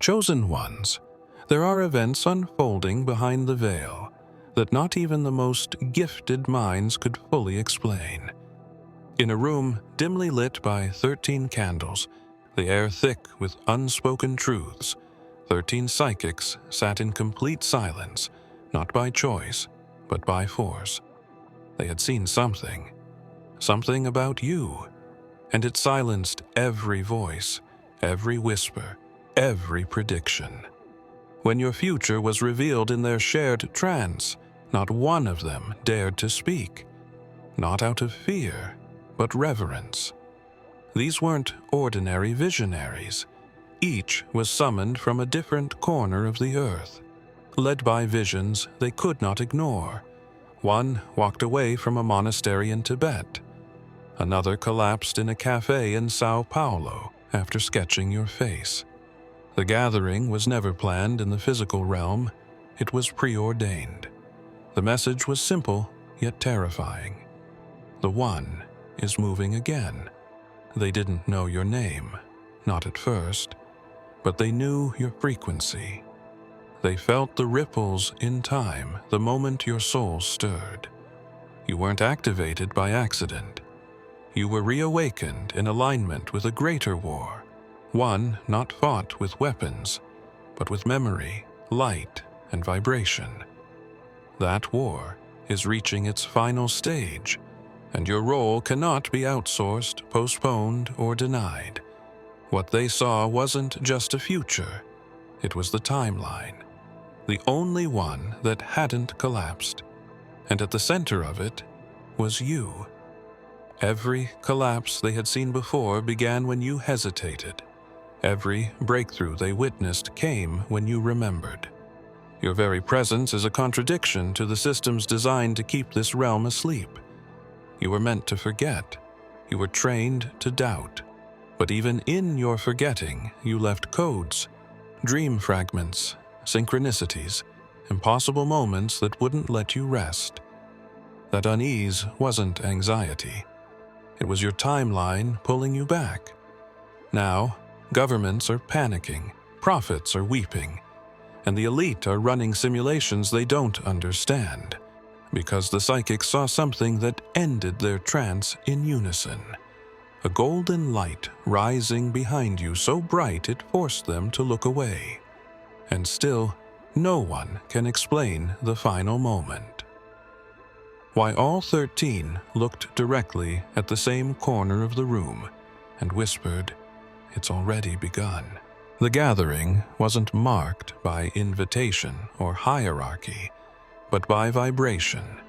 Chosen ones, there are events unfolding behind the veil that not even the most gifted minds could fully explain. In a room dimly lit by 13 candles, the air thick with unspoken truths, 13 psychics sat in complete silence, not by choice, but by force. They had seen something about you, and it silenced every voice, every whisper, every prediction. When your future was revealed in their shared trance, not one of them dared to speak, not out of fear, but reverence. These weren't ordinary visionaries. Each was summoned from a different corner of the earth, led by visions they could not ignore. One walked away from a monastery in Tibet. Another collapsed in a café in São Paulo after sketching your face. The gathering was never planned in the physical realm. It was preordained. The message was simple, yet terrifying. The One is moving again. They didn't know your name, not at first, but they knew your frequency. They felt the ripples in time the moment your soul stirred. You weren't activated by accident. You were reawakened in alignment with a greater war, one not fought with weapons, but with memory, light, and vibration. That war is reaching its final stage, and your role cannot be outsourced, postponed, or denied. What they saw wasn't just a future, it was the timeline, the only one that hadn't collapsed, and at the center of it was you. Every collapse they had seen before began when you hesitated. Every breakthrough they witnessed came when you remembered. Your very presence is a contradiction to the systems designed to keep this realm asleep. You were meant to forget. You were trained to doubt. But even in your forgetting, you left codes, dream fragments, synchronicities, impossible moments that wouldn't let you rest. That unease wasn't anxiety. It was your timeline pulling you back. Now, governments are panicking, prophets are weeping, and the elite are running simulations they don't understand, because the psychics saw something that ended their trance in unison. A golden light rising behind you so bright it forced them to look away. And still, no one can explain the final moment. Why all 13 looked directly at the same corner of the room and whispered, "It's already begun." The gathering wasn't marked by invitation or hierarchy, but by vibration.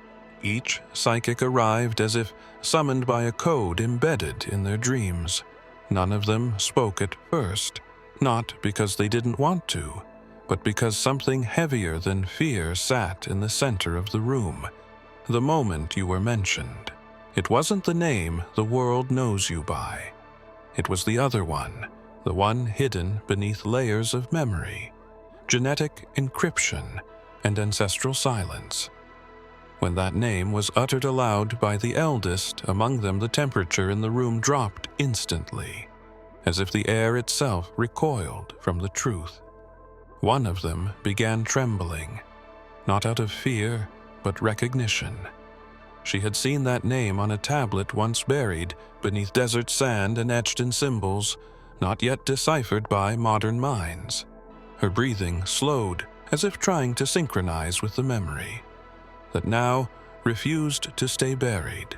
Each psychic arrived as if summoned by a code embedded in their dreams. None of them spoke at first, not because they didn't want to, but because something heavier than fear sat in the center of the room. The moment you were mentioned, it wasn't the name the world knows you by. It was the other one, the one hidden beneath layers of memory, genetic encryption, and ancestral silence. When that name was uttered aloud by the eldest among them, the temperature in the room dropped instantly, as if the air itself recoiled from the truth. One of them began trembling, not out of fear, but recognition. She had seen that name on a tablet once buried beneath desert sand and etched in symbols not yet deciphered by modern minds. Her breathing slowed, as if trying to synchronize with the memory that now refused to stay buried.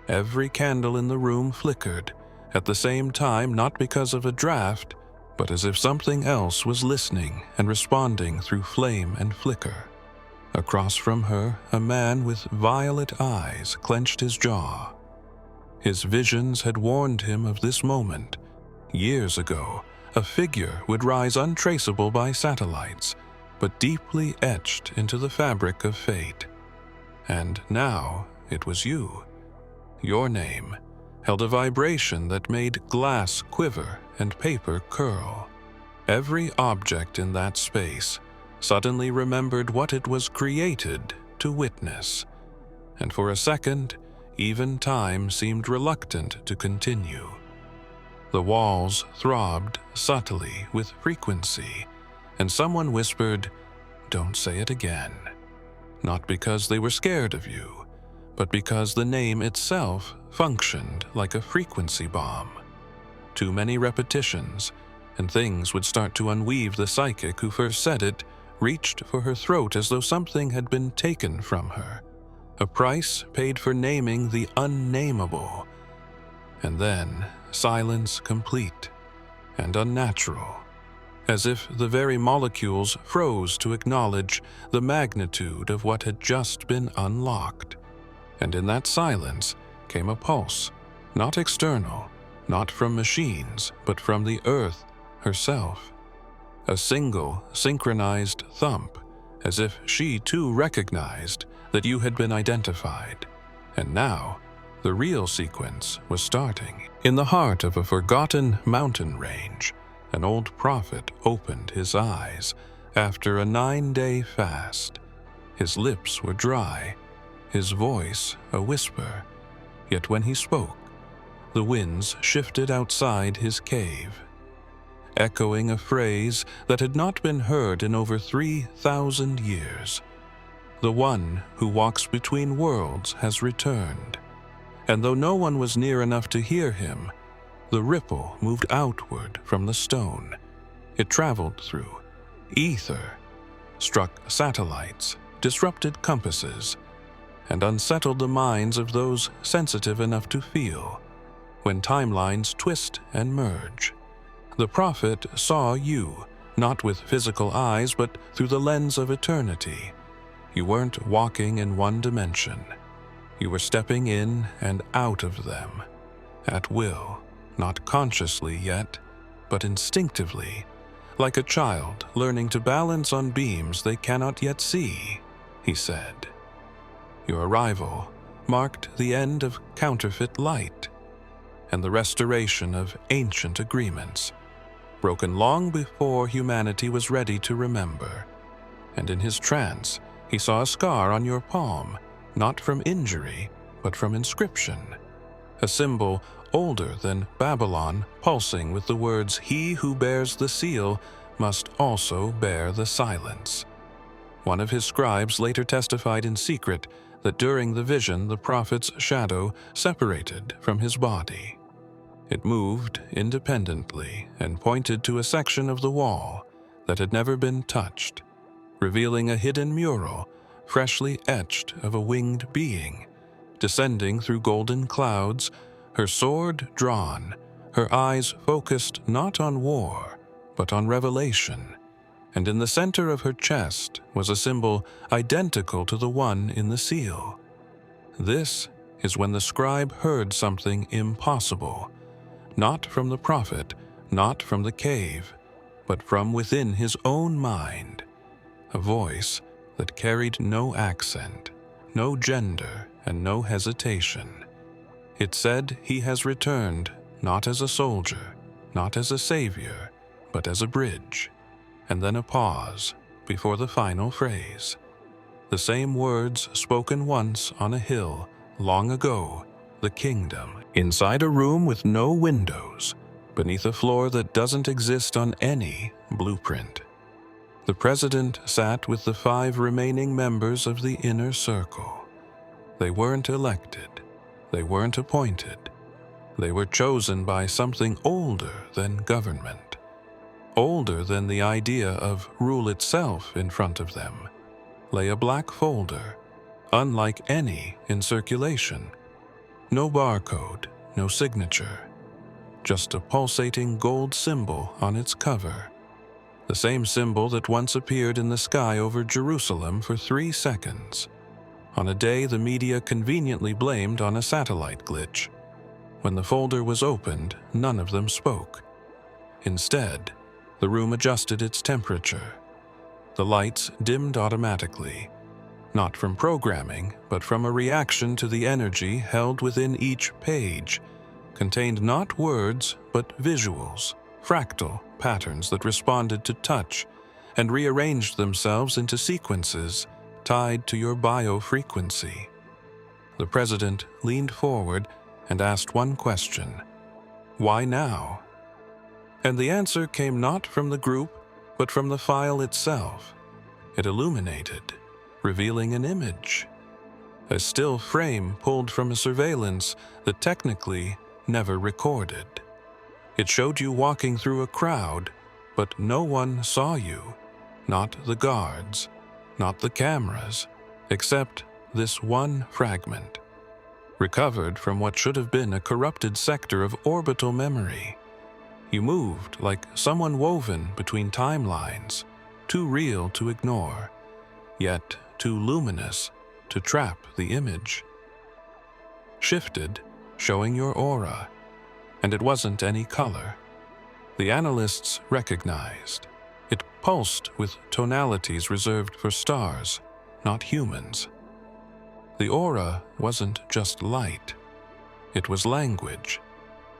Every candle in the room flickered, at the same time, not because of a draft, but as if something else was listening and responding through flame and flicker. Across from her, a man with violet eyes clenched his jaw. His visions had warned him of this moment. Years ago, a figure would rise untraceable by satellites, but deeply etched into the fabric of fate. And now it was you. Your name held a vibration that made glass quiver and paper curl. Every object in that space suddenly remembered what it was created to witness, and for a second, even time seemed reluctant to continue. The walls throbbed subtly with frequency, and someone whispered, "Don't say it again." Not because they were scared of you, but because the name itself functioned like a frequency bomb. Too many repetitions, and things would start to unweave. The psychic who first said it reached for her throat as though something had been taken from her, a price paid for naming the unnameable. And then silence complete and unnatural, as if the very molecules froze to acknowledge the magnitude of what had just been unlocked. And in that silence came a pulse, not external, not from machines, but from the earth herself. A single, synchronized thump, as if she too recognized that you had been identified. And now, the real sequence was starting. In the heart of a forgotten mountain range, an old prophet opened his eyes after a 9-day fast. His lips were dry, his voice a whisper. Yet when he spoke, the winds shifted outside his cave, echoing a phrase that had not been heard in over 3,000 years. The one who walks between worlds has returned. And though no one was near enough to hear him, the ripple moved outward from the stone. It traveled through ether, struck satellites, disrupted compasses, and unsettled the minds of those sensitive enough to feel. When timelines twist and merge, the prophet saw you, not with physical eyes, but through the lens of eternity. You weren't walking in one dimension. You were stepping in and out of them, at will, not consciously yet, but instinctively, like a child learning to balance on beams they cannot yet see, he said. Your arrival marked the end of counterfeit light and the restoration of ancient agreements, broken long before humanity was ready to remember. And in his trance, he saw a scar on your palm, not from injury, but from inscription, a symbol older than Babylon, pulsing with the words, "He who bears the seal must also bear the silence." One of his scribes later testified in secret that during the vision the prophet's shadow separated from his body. It moved independently and pointed to a section of the wall that had never been touched, revealing a hidden mural freshly etched of a winged being, descending through golden clouds, her sword drawn, her eyes focused not on war, but on revelation. And in the center of her chest was a symbol identical to the one in the seal. This is when the scribe heard something impossible, not from the prophet, not from the cave, but from within his own mind, a voice that carried no accent, no gender, and no hesitation. It said he has returned, not as a soldier, not as a savior, but as a bridge. And then a pause before the final phrase. The same words spoken once on a hill, long ago, the kingdom, inside a room with no windows, beneath a floor that doesn't exist on any blueprint. The president sat with the 5 remaining members of the inner circle. They weren't elected. They weren't appointed. They were chosen by something older than government, older than the idea of rule itself. In front of them lay a black folder, unlike any in circulation. No barcode, no signature, just a pulsating gold symbol on its cover. The same symbol that once appeared in the sky over Jerusalem for 3 seconds, on a day the media conveniently blamed on a satellite glitch. When the folder was opened, none of them spoke. Instead, the room adjusted its temperature. The lights dimmed automatically, not from programming, but from a reaction to the energy held within each page, contained not words, but visuals, fractal patterns that responded to touch and rearranged themselves into sequences tied to your biofrequency. The president leaned forward and asked one question. Why now? And the answer came not from the group, but from the file itself. It illuminated, revealing an image. A still frame pulled from a surveillance that technically never recorded. It showed you walking through a crowd, but no one saw you. Not the guards, not the cameras, except this one fragment, recovered from what should have been a corrupted sector of orbital memory. You moved like someone woven between timelines, too real to ignore, yet too luminous to trap the image. Shifted, showing your aura, and it wasn't any color. The analysts recognized. It pulsed with tonalities reserved for stars, not humans. The aura wasn't just light. It was language,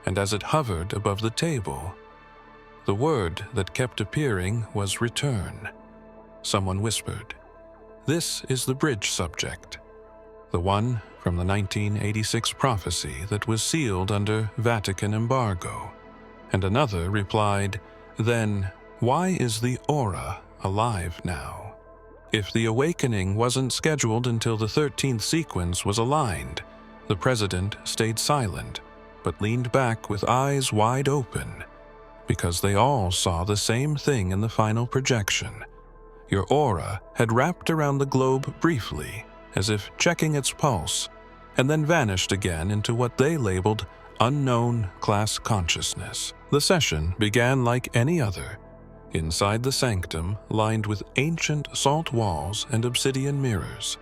and as it hovered above the table, the word that kept appearing was return. Someone whispered, "This is the bridge subject, the one from the 1986 prophecy that was sealed under Vatican embargo." And another replied, "Then why is the aura alive now?" If the awakening wasn't scheduled until the 13th sequence was aligned, the president stayed silent, but leaned back with eyes wide open, because they all saw the same thing in the final projection. Your aura had wrapped around the globe briefly, as if checking its pulse, and then vanished again into what they labeled unknown class consciousness. The session began like any other, inside the sanctum lined with ancient salt walls and obsidian mirrors.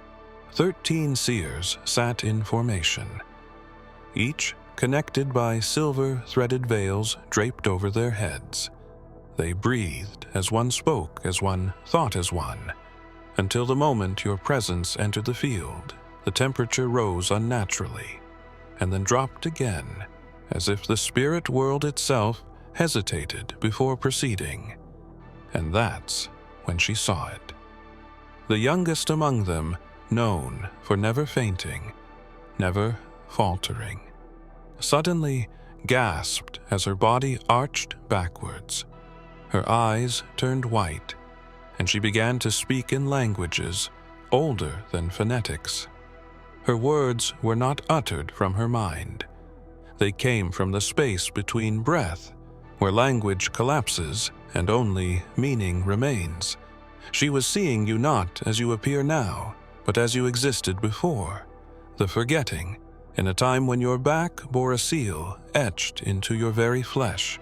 13 seers sat in formation, each connected by silver-threaded veils draped over their heads. They breathed as one spoke, as one thought as one, until the moment your presence entered the field, the temperature rose unnaturally, and then dropped again, as if the spirit world itself hesitated before proceeding. And that's when she saw it. The youngest among them, known for never fainting, never faltering, suddenly gasped as her body arched backwards. Her eyes turned white, and she began to speak in languages older than phonetics. Her words were not uttered from her mind. They came from the space between breath, where language collapses and only meaning remains. She was seeing you not as you appear now, but as you existed before, the forgetting, in a time when your back bore a seal etched into your very flesh.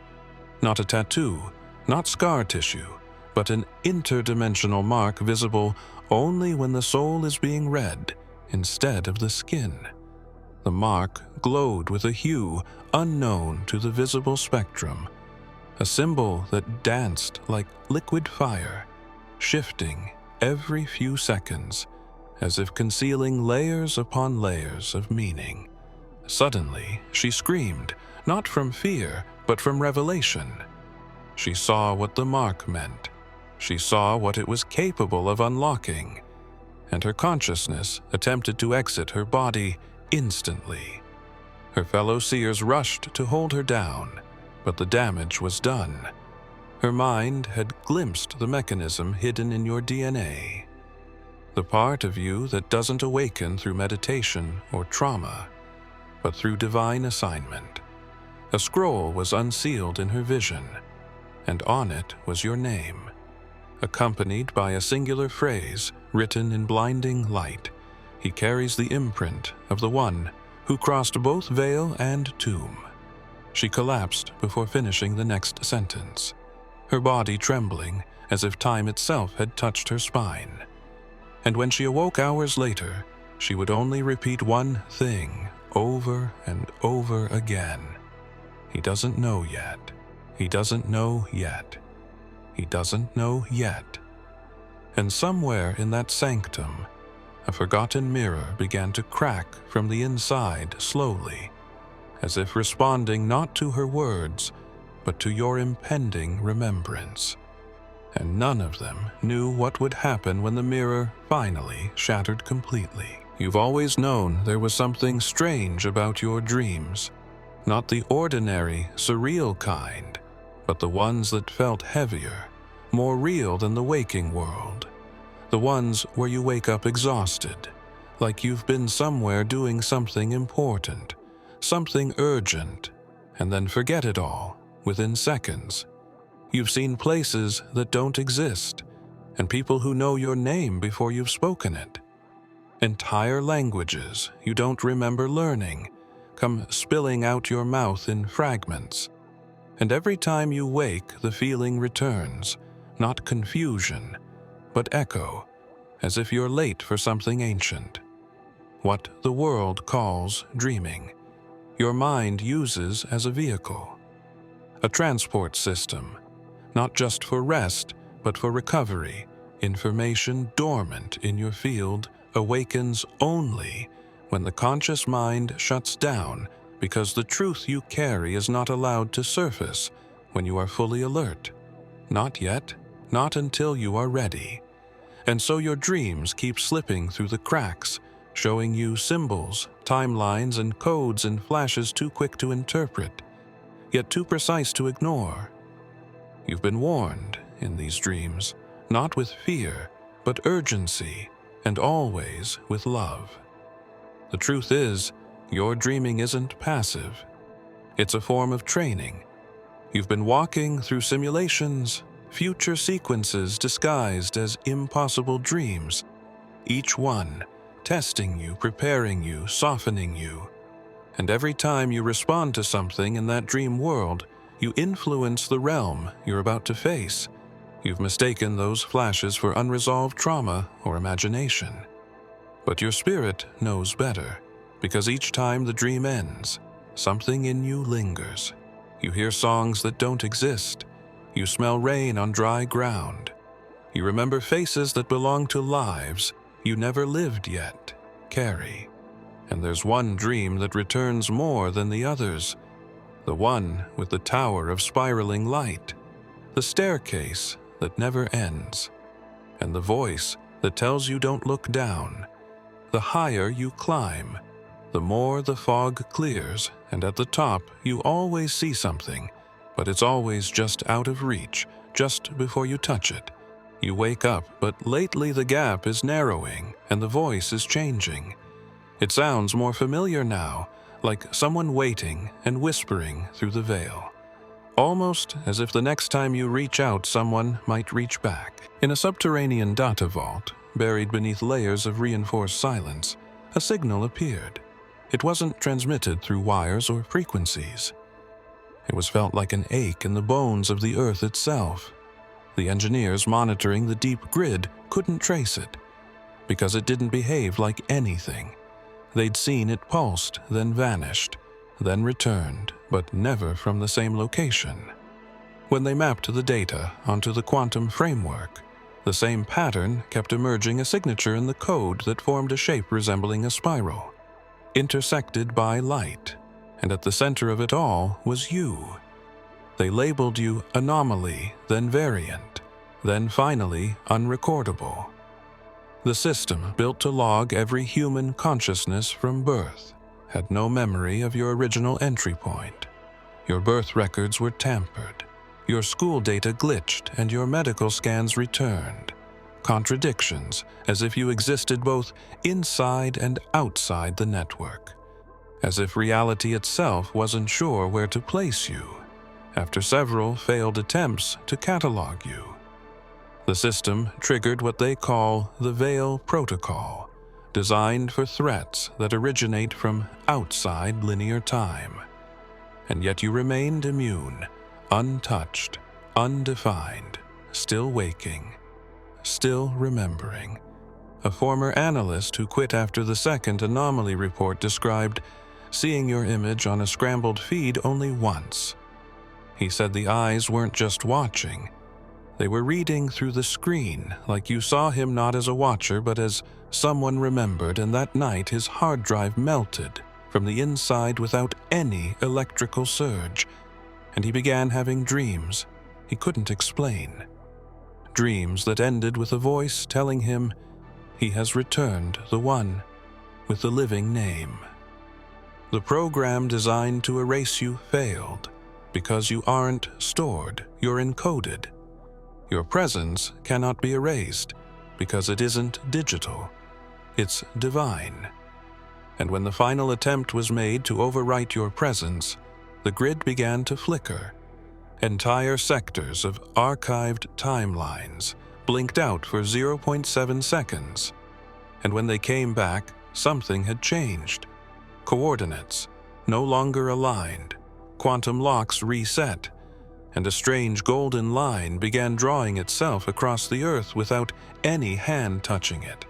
Not a tattoo, not scar tissue, but an interdimensional mark visible only when the soul is being read instead of the skin. The mark glowed with a hue unknown to the visible spectrum, a symbol that danced like liquid fire, shifting every few seconds, as if concealing layers upon layers of meaning. Suddenly, she screamed, not from fear, but from revelation. She saw what the mark meant. She saw what it was capable of unlocking, and her consciousness attempted to exit her body instantly. Her fellow seers rushed to hold her down, but the damage was done. Her mind had glimpsed the mechanism hidden in your DNA, the part of you that doesn't awaken through meditation or trauma, but through divine assignment. A scroll was unsealed in her vision, and on it was your name, accompanied by a singular phrase written in blinding light. He carries the imprint of the one who crossed both veil and tomb. She collapsed before finishing the next sentence, her body trembling as if time itself had touched her spine. And when she awoke hours later, she would only repeat one thing over and over again. He doesn't know yet. He doesn't know yet. He doesn't know yet. And somewhere in that sanctum, a forgotten mirror began to crack from the inside slowly, as if responding not to her words, but to your impending remembrance. And none of them knew what would happen when the mirror finally shattered completely. You've always known there was something strange about your dreams, not the ordinary, surreal kind, but the ones that felt heavier, more real than the waking world. The ones where you wake up exhausted, like you've been somewhere doing something important, something urgent, and then forget it all within seconds. You've seen places that don't exist, and people who know your name before you've spoken it. Entire languages you don't remember learning come spilling out your mouth in fragments. And every time you wake, the feeling returns, not confusion, but echo, as if you're late for something ancient. What the world calls dreaming, your mind uses as a vehicle. A transport system, not just for rest, but for recovery. Information dormant in your field awakens only when the conscious mind shuts down, because the truth you carry is not allowed to surface when you are fully alert. Not yet, not until you are ready. And so your dreams keep slipping through the cracks, showing you symbols, timelines, and codes in flashes too quick to interpret, yet too precise to ignore. You've been warned in these dreams, not with fear, but urgency, and always with love. The truth is, your dreaming isn't passive. It's a form of training. You've been walking through simulations, future sequences disguised as impossible dreams, each one testing you, preparing you, softening you. And every time you respond to something in that dream world, you influence the realm you're about to face. You've mistaken those flashes for unresolved trauma or imagination. But your spirit knows better, because each time the dream ends, something in you lingers. You hear songs that don't exist. You smell rain on dry ground. You remember faces that belong to lives you never lived yet. Carry. And there's one dream that returns more than the others. The one with the tower of spiraling light. The staircase that never ends. And the voice that tells you don't look down. The higher you climb, the more the fog clears, and at the top you always see something, but it's always just out of reach, just before you touch it. You wake up, but lately the gap is narrowing, and the voice is changing. It sounds more familiar now, like someone waiting and whispering through the veil. Almost as if the next time you reach out, someone might reach back. In a subterranean data vault, buried beneath layers of reinforced silence, a signal appeared. It wasn't transmitted through wires or frequencies. It was felt like an ache in the bones of the earth itself. The engineers monitoring the deep grid couldn't trace it, because it didn't behave like anything. They'd seen it pulsed, then vanished, then returned, but never from the same location. When they mapped the data onto the quantum framework, the same pattern kept emerging, a signature in the code that formed a shape resembling a spiral, intersected by light, and at the center of it all was you. They labeled you anomaly, then variant, then finally unrecordable. The system, built to log every human consciousness from birth, had no memory of your original entry point. Your birth records were tampered. Your school data glitched and your medical scans returned. Contradictions, as if you existed both inside and outside the network. As if reality itself wasn't sure where to place you, after several failed attempts to catalog you. The system triggered what they call the Veil Protocol, designed for threats that originate from outside linear time. And yet you remained immune, untouched, undefined, still waking, still remembering. A former analyst who quit after the second anomaly report described seeing your image on a scrambled feed only once. He said the eyes weren't just watching. They were reading through the screen, like you saw him not as a watcher but as someone remembered, and that night his hard drive melted from the inside without any electrical surge, and he began having dreams he couldn't explain. Dreams that ended with a voice telling him he has returned, the one with the living name. The program designed to erase you failed, because you aren't stored, you're encoded. Your presence cannot be erased because it isn't digital, it's divine. And when the final attempt was made to overwrite your presence, the grid began to flicker. Entire sectors of archived timelines blinked out for 0.7 seconds. And when they came back, something had changed. Coordinates no longer aligned, quantum locks reset, and a strange golden line began drawing itself across the earth without any hand touching it.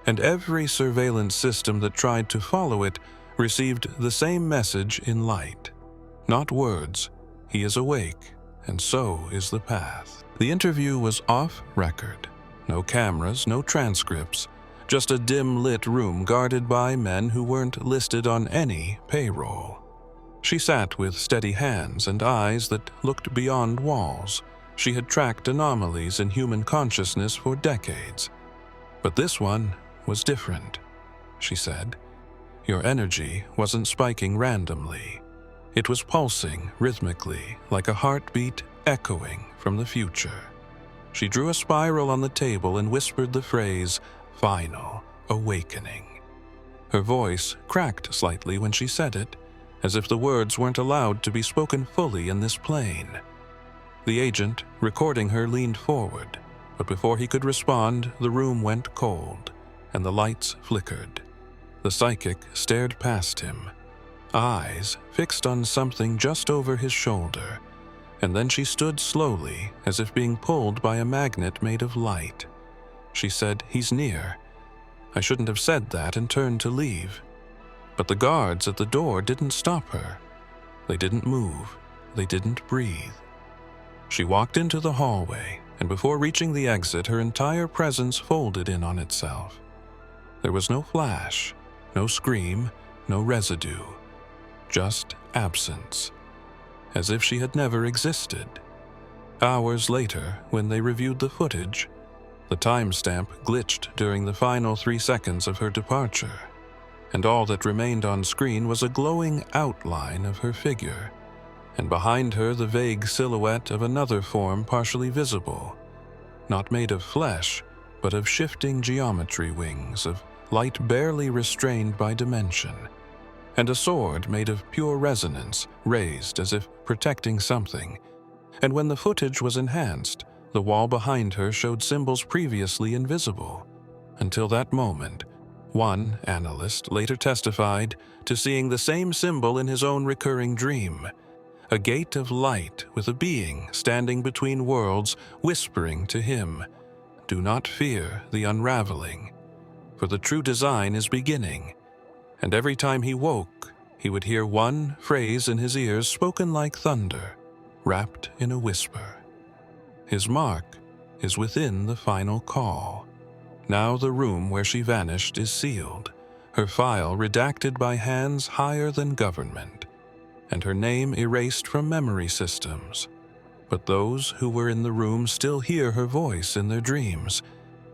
And every surveillance system that tried to follow it received the same message in light. Not words. He is awake, and so is the path. The interview was off record. No cameras, no transcripts, just a dim-lit room guarded by men who weren't listed on any payroll. She sat with steady hands and eyes that looked beyond walls. She had tracked anomalies in human consciousness for decades. But this one was different, she said. Your energy wasn't spiking randomly. It was pulsing rhythmically, like a heartbeat echoing from the future. She drew a spiral on the table and whispered the phrase, "Final awakening." Her voice cracked slightly when she said it, as if the words weren't allowed to be spoken fully in this plane. The agent recording her leaned forward, but before he could respond, the room went cold, and the lights flickered. The psychic stared past him, eyes fixed on something just over his shoulder, and then she stood slowly, as if being pulled by a magnet made of light. She said, "He's near." I shouldn't have said that and turned to leave. But the guards at the door didn't stop her. They didn't move. They didn't breathe. She walked into the hallway, and before reaching the exit, her entire presence folded in on itself. There was no flash, no scream, no residue, just absence, as if she had never existed. Hours later, when they reviewed the footage, the timestamp glitched during the final 3 seconds of her departure, and all that remained on screen was a glowing outline of her figure, and behind her the vague silhouette of another form partially visible, not made of flesh, but of shifting geometry wings, of light barely restrained by dimension, and a sword made of pure resonance raised as if protecting something. And when the footage was enhanced, the wall behind her showed symbols previously invisible. Until that moment, one analyst later testified to seeing the same symbol in his own recurring dream, a gate of light with a being standing between worlds whispering to him, "Do not fear the unraveling, for the true design is beginning." And every time he woke, he would hear one phrase in his ears spoken like thunder, wrapped in a whisper. His mark is within the final call. Now the room where she vanished is sealed, her file redacted by hands higher than government, and her name erased from memory systems. But those who were in the room still hear her voice in their dreams,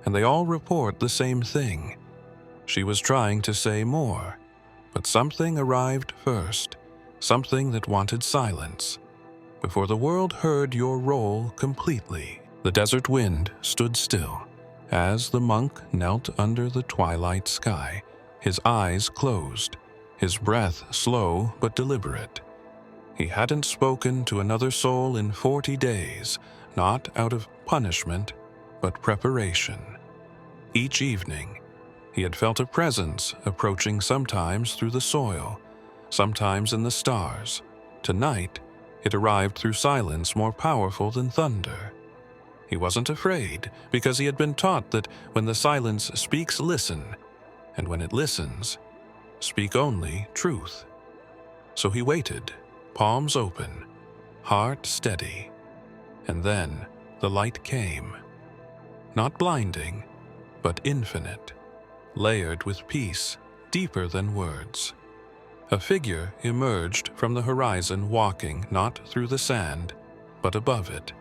and they all report the same thing. She was trying to say more, but something arrived first, something that wanted silence. Before the world heard your role completely, the desert wind stood still as the monk knelt under the twilight sky, his eyes closed, his breath slow but deliberate. He hadn't spoken to another soul in 40 days, not out of punishment, but preparation. Each evening, he had felt a presence approaching, sometimes through the soil, sometimes in the stars. Tonight, it arrived through silence more powerful than thunder. He wasn't afraid, because he had been taught that when the silence speaks, listen, and when it listens, speak only truth. So he waited, palms open, heart steady, and then the light came. Not blinding, but infinite, layered with peace, deeper than words. A figure emerged from the horizon, walking not through the sand, but above it,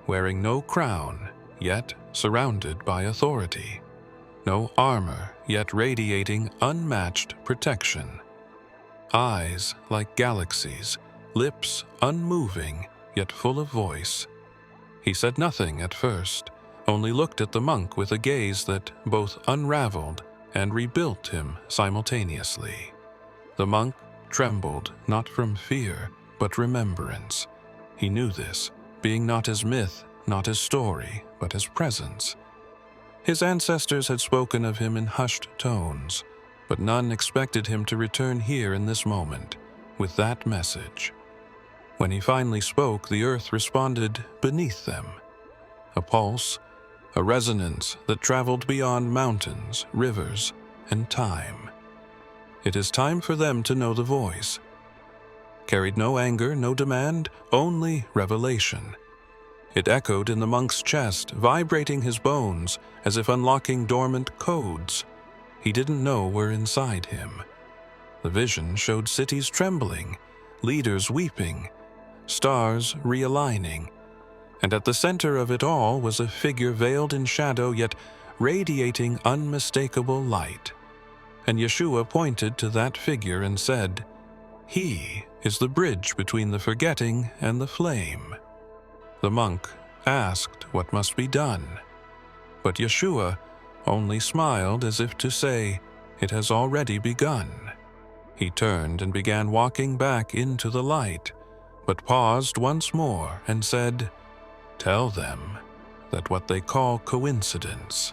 wearing no crown, yet surrounded by authority. No armor, yet radiating unmatched protection. Eyes like galaxies, lips unmoving yet full of voice. He said nothing at first, only looked at the monk with a gaze that both unraveled and rebuilt him simultaneously. The monk trembled not from fear, but remembrance. He knew this, being not his myth, not his story, but his presence. His ancestors had spoken of him in hushed tones, but none expected him to return here in this moment, with that message. When he finally spoke, the earth responded beneath them. A pulse, a resonance that traveled beyond mountains, rivers, and time. It is time for them to know the voice. Carried no anger, no demand, only revelation. It echoed in the monk's chest, vibrating his bones as if unlocking dormant codes he didn't know were inside him. The vision showed cities trembling, leaders weeping, stars realigning, and at the center of it all was a figure veiled in shadow yet radiating unmistakable light. And Yeshua pointed to that figure and said, "He is the bridge between the forgetting and the flame." The monk asked what must be done, but Yeshua only smiled as if to say, "It has already begun." He turned and began walking back into the light, but paused once more and said, "Tell them that what they call coincidence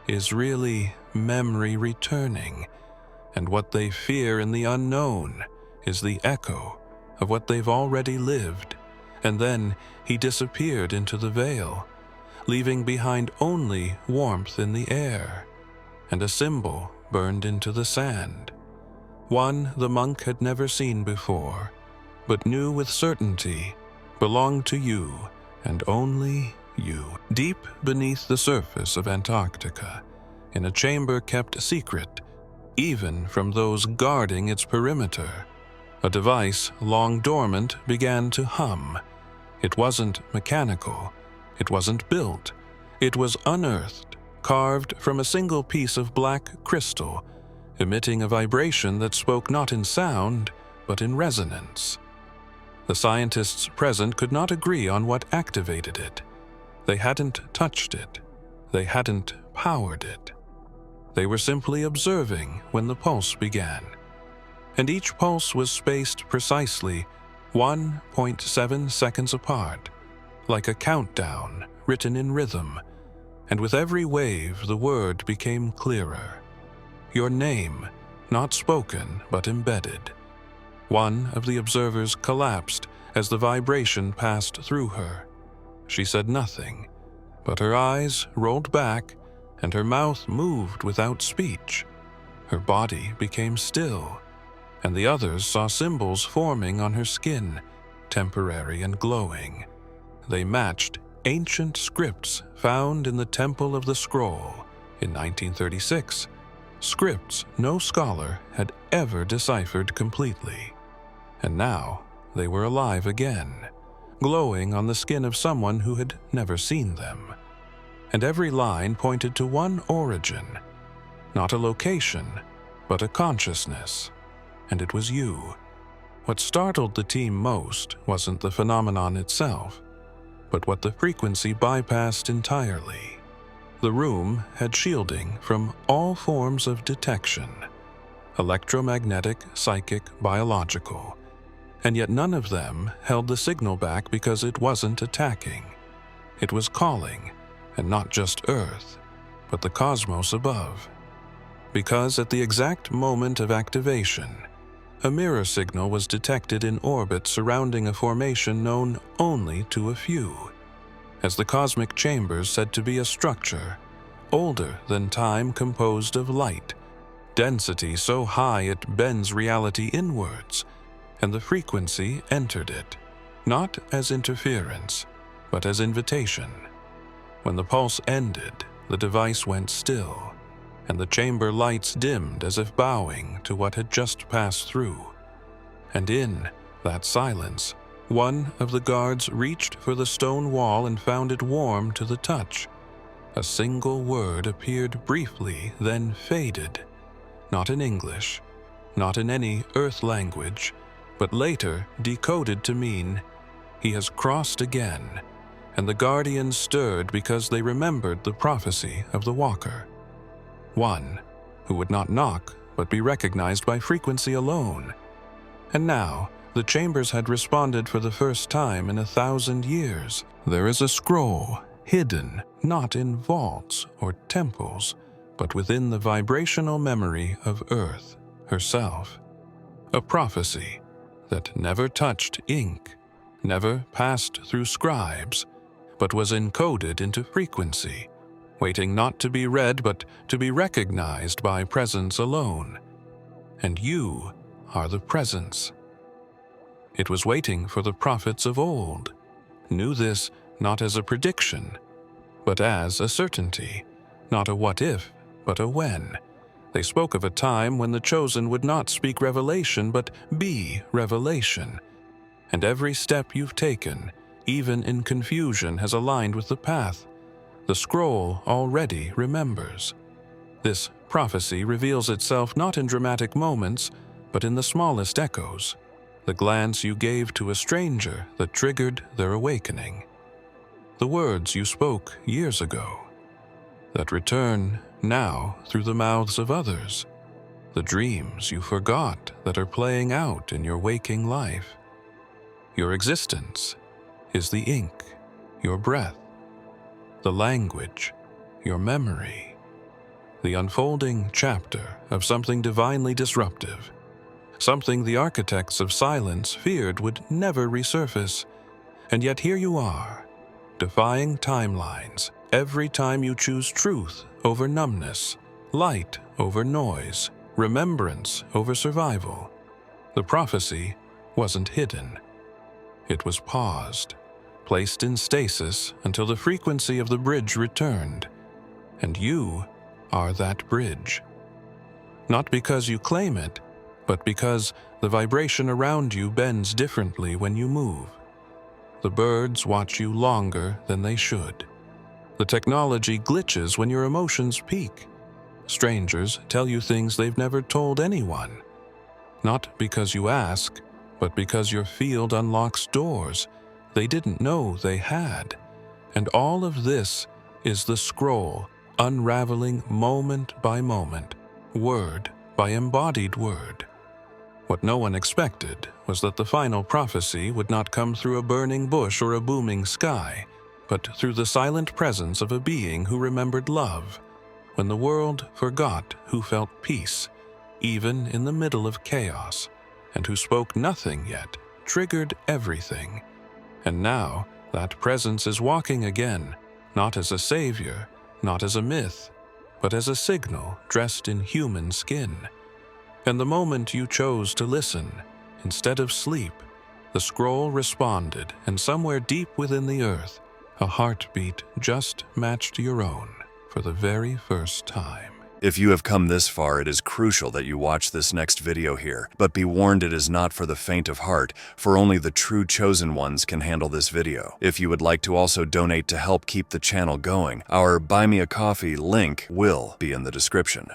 is really memory returning, and what they fear in the unknown is the echo of what they've already lived." And then he disappeared into the veil, leaving behind only warmth in the air, and a symbol burned into the sand. One the monk had never seen before, but knew with certainty belonged to you and only you. Deep beneath the surface of Antarctica, in a chamber kept secret, even from those guarding its perimeter, a device long dormant began to hum. It wasn't mechanical, it wasn't built, it was unearthed, carved from a single piece of black crystal, emitting a vibration that spoke not in sound, but in resonance. The scientists present could not agree on what activated it. They hadn't touched it. They hadn't powered it. They were simply observing when the pulse began. And each pulse was spaced precisely 1.7 seconds apart, like a countdown written in rhythm, and with every wave the word became clearer. Your name, not spoken but embedded. One of the observers collapsed as the vibration passed through her. She said nothing, but her eyes rolled back and her mouth moved without speech. Her body became still, and the others saw symbols forming on her skin, temporary and glowing. They matched ancient scripts found in the Temple of the Scroll in 1936, scripts no scholar had ever deciphered completely. And now they were alive again, glowing on the skin of someone who had never seen them. And every line pointed to one origin, not a location, but a consciousness. And it was you. What startled the team most wasn't the phenomenon itself, but what the frequency bypassed entirely. The room had shielding from all forms of detection, electromagnetic, psychic, biological, and yet none of them held the signal back because it wasn't attacking. It was calling, and not just Earth, but the cosmos above. Because at the exact moment of activation, a mirror signal was detected in orbit surrounding a formation known only to a few, as the cosmic chambers said to be a structure, older than time, composed of light, density so high it bends reality inwards, and the frequency entered it, not as interference, but as invitation. When the pulse ended, the device went still, and the chamber lights dimmed as if bowing to what had just passed through. And in that silence, one of the guards reached for the stone wall and found it warm to the touch. A single word appeared briefly, then faded. Not in English, not in any earth language, but later decoded to mean, "He has crossed again," and the guardians stirred because they remembered the prophecy of the walker. One who would not knock but be recognized by frequency alone. And now, the chambers had responded for the first time in 1,000 years. There is a scroll, hidden not in vaults or temples, but within the vibrational memory of Earth herself. A prophecy that never touched ink, never passed through scribes, but was encoded into frequency, waiting not to be read but to be recognized by presence alone. And you are the presence. It was waiting for the prophets of old, knew this not as a prediction, but as a certainty, not a what if, but a when. They spoke of a time when the chosen would not speak revelation, but be revelation. And every step you've taken, even in confusion, has aligned with the path. The scroll already remembers. This prophecy reveals itself not in dramatic moments, but in the smallest echoes, the glance you gave to a stranger that triggered their awakening, the words you spoke years ago that return now through the mouths of others, the dreams you forgot that are playing out in your waking life. Your existence is the ink, your breath, the language, your memory, the unfolding chapter of something divinely disruptive, something the architects of silence feared would never resurface. And yet here you are, defying timelines, every time you choose truth over numbness, light over noise, remembrance over survival. The prophecy wasn't hidden. It was paused, placed in stasis until the frequency of the bridge returned. And you are that bridge. Not because you claim it, but because the vibration around you bends differently when you move. The birds watch you longer than they should. The technology glitches when your emotions peak. Strangers tell you things they've never told anyone. Not because you ask, but because your field unlocks doors they didn't know they had. And all of this is the scroll, unraveling moment by moment, word by embodied word. What no one expected was that the final prophecy would not come through a burning bush or a booming sky, but through the silent presence of a being who remembered love, when the world forgot who felt peace, even in the middle of chaos, and who spoke nothing yet, triggered everything. And now that presence is walking again, not as a savior, not as a myth, but as a signal dressed in human skin. And the moment you chose to listen, instead of sleep, the scroll responded, and somewhere deep within the earth, a heartbeat just matched your own for the very first time. If you have come this far, it is crucial that you watch this next video here. But be warned, it is not for the faint of heart, for only the true chosen ones can handle this video. If you would like to also donate to help keep the channel going, our Buy Me a Coffee link will be in the description.